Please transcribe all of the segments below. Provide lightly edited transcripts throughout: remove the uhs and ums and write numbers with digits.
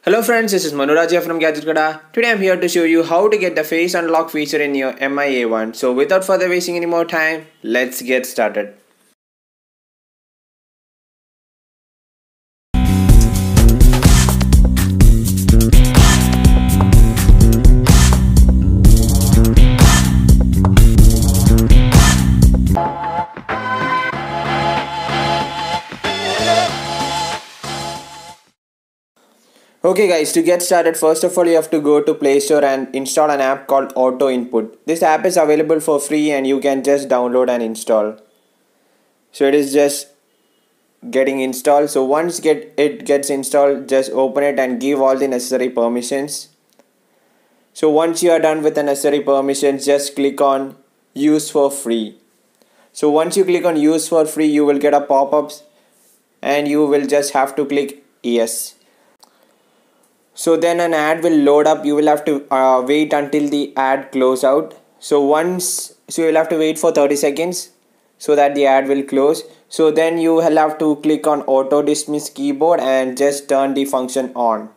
Hello friends, this is Manuraj here from Gadget Kada. Today I'm here to show you how to get the face unlock feature in your MiA1. So without further wasting any more time, let's get started. Okay guys, to get started, first of all you have to go to Play Store and install an app called Auto Input. This app is available for free and you can just download and install. So it is just getting installed. So once it gets installed, just open it and give all the necessary permissions. So once you are done with the necessary permissions, just click on use for free. So once you click on use for free, you will get a pop-up and you will just have to click yes. So then an ad will load up. You will have to wait until the ad close out. So you'll have to wait for 30 seconds so that the ad will close. So then you will have to click on auto dismiss keyboard and just turn the function on.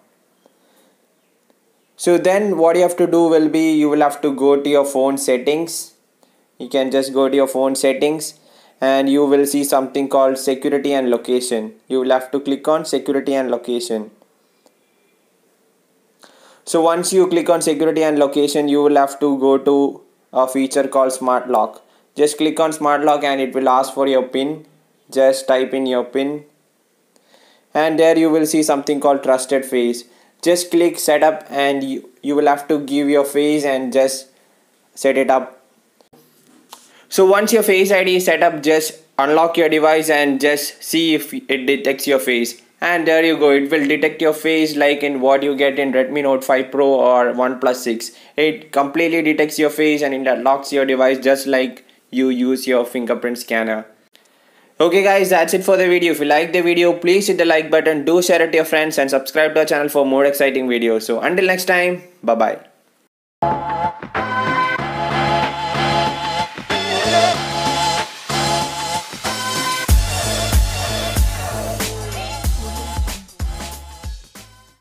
So then what you have to do will be, you will have to go to your phone settings. You can just go to your phone settings and you will see something called security and location. You will have to click on security and location. So once you click on security and location, you will have to go to a feature called smart lock. Just click on smart lock and it will ask for your PIN. Just type in your PIN and there you will see something called trusted face. Just click setup and you will have to give your face and just set it up. So once your face ID is set up, just unlock your device and just see if it detects your face. And there you go, it will detect your face like in what you get in Redmi Note 5 Pro or OnePlus 6. It completely detects your face and it unlocks your device just like you use your fingerprint scanner. Okay guys, that's it for the video. If you like the video, please hit the like button, do share it to your friends and subscribe to our channel for more exciting videos. So until next time, bye bye.